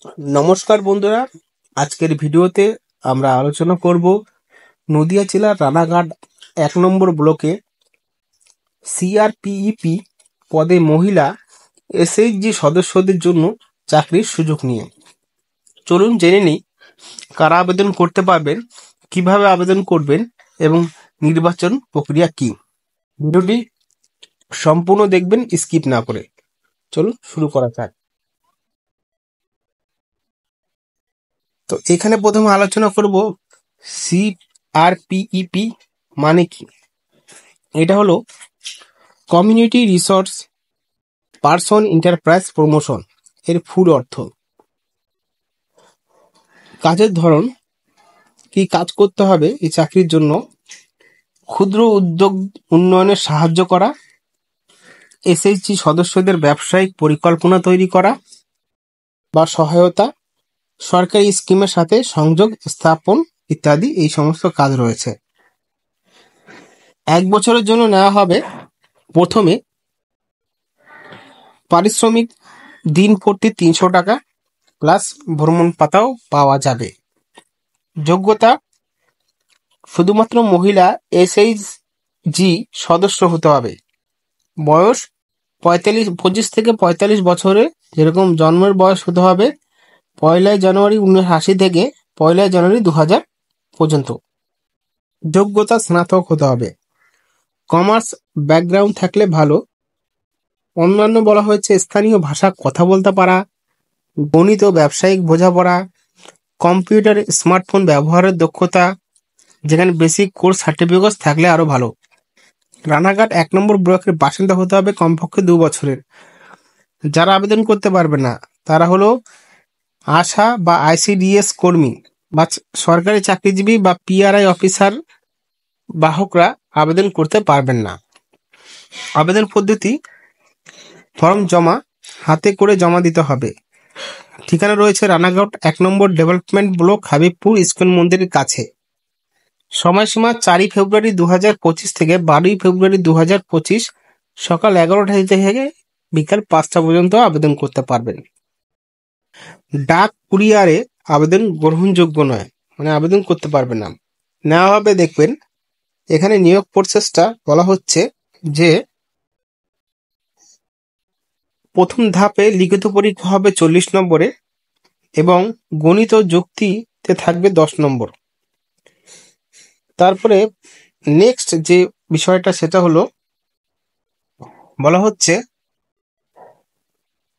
নমস্কার বন্ধুরা, আজকের ভিডিওতে আমরা আলোচনা করব নদিয়া জেলার রানাঘাট 1 নম্বর ব্লকে সিআরপিইপি পদে মহিলা এসএইচজি সদস্যদের জন্য চাকরির সুযোগ নিয়ে। চলুন জেনে নিই কারা আবেদন করতে পারবেন, কিভাবে আবেদন করবেন এবং নির্বাচন প্রক্রিয়া কি। ভিডিওটি সম্পূর্ণ দেখবেন, স্কিপ না করে। চলুন শুরু করা যাক। তো এখানে প্রথমে আলোচনা করব সিআরপিইপি মানে কি। এটা হলো community resource person enterprise promotion এর ফুল অর্থ। কাজের ধরন কি, কাজ করতে হবে এই চাকরির জন্য: ক্ষুদ্র উদ্যোগ উন্নয়নে সাহায্য করা, এসএইচজি সদস্যদের ব্যবসায়িক পরিকল্পনা তৈরি করা বা সহায়তা, সরকারি স্কিমের সাথে সংযোগ স্থাপন ইত্যাদি। এই সমস্ত কাজ রয়েছে। 1 বছরের জন্য নেওয়া হবে। প্রথমে পারিশ্রমিক দিন প্রতি 300 টাকা প্লাস ভ্রমণ ভাতাও পাওয়া যাবে। যোগ্যতা: শুধুমাত্র মহিলা এসএইচজি সদস্য হতে হবে। বয়স 25 থেকে 45 বছরে, যেরকম জন্মের বয়স হতে হবে 1 জানুয়ারি 1980 থেকে 1 জানুয়ারি 2000 পর্যন্ত। যোগ্যতা: স্নাতক হতে হবে। কমার্স ব্যাকগ্রাউন্ড থাকলে ভালো। অন্যান্য বলা হয়েছে স্থানীয় ভাষা কথা বলতে পারা, গণিত ও ব্যবসায়িক বোঝাপড়া, কম্পিউটার স্মার্টফোন ব্যবহারের দক্ষতা, যেখানে বেসিক কোর্স সার্টিফিকেট থাকলে আরো ভালো। রানাঘাট 1 নম্বর ব্লকের বাসিন্দা হতে হবে কমপক্ষে 2 বছরের। যারা আবেদন করতে পারবে না তারা হলো আশা বা আইসিডিএস কর্মী বা সরকারি চাকরিজীবী বা পিআরআই অফিসার বাহকরা আবেদন করতে পারবেন না। আবেদন পদ্ধতি: ফর্ম জমা হাতে করে জমা দিতে হবে। ঠিকানা রয়েছে রানাঘাট 1 নম্বর ডেভেলপমেন্ট ব্লক, হাবিবপুর ইস্কন মন্দিরের কাছে। সময়সীমা 4 ফেব্রুয়ারি 2025 থেকে 12 ফেব্রুয়ারি 2025 সকাল 11টা থেকে বিকাল 5টা পর্যন্ত আবেদন করতে পারবেন। ডাক কুরিয়ারে আবেদন গ্রহণযোগ্য নয়, মানে আবেদন করতে পারবে না। নেওয়া হবে, দেখবেন এখানে নিয়োগ প্রসেসটা বলা হচ্ছে যে প্রথম ধাপে লিখিত পরীক্ষা হবে 40 নম্বরে এবং গণিত ও যুক্তিতে থাকবে 10 নম্বর। তারপরে নেক্সট যে বিষয়টা সেটা হলো বলা হচ্ছে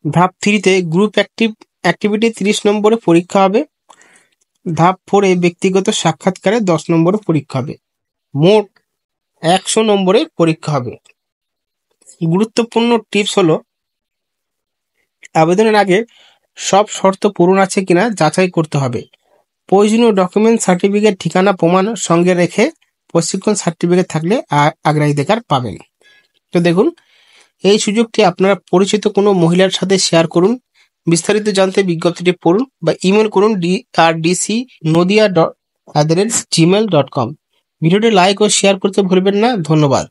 ধাপ 3তে গ্রুপ অ্যাক্টিভিটি 30 নম্বরে পরীক্ষা হবে। ধাপ 4-এ ব্যক্তিগত সাক্ষাৎকারে 10 নম্বরে পরীক্ষা হবে। মোট 100 নম্বরের পরীক্ষা হবে। গুরুত্বপূর্ণ টিপস হলো আবেদনের আগে সব শর্ত পূরণ আছে কিনা যাচাই করতে হবে। প্রয়োজনীয় ডকুমেন্ট সার্টিফিকেট, ঠিকানা প্রমাণ সঙ্গে রেখে প্রশিক্ষণ সার্টিফিকেট থাকলে অগ্রাধিকার পাবেন। তো দেখুন, এই সুযোগটি আপনারা পরিচিত কোনো মহিলার সাথে শেয়ার করুন। বিস্তারিত জানতে বিজ্ঞপ্তিটি পড়ুন বা ইমেল করুন drdcnodia@gmail.com। ভিডিওটি লাইক ও শেয়ার করতে ভুলবেন না। ধন্যবাদ।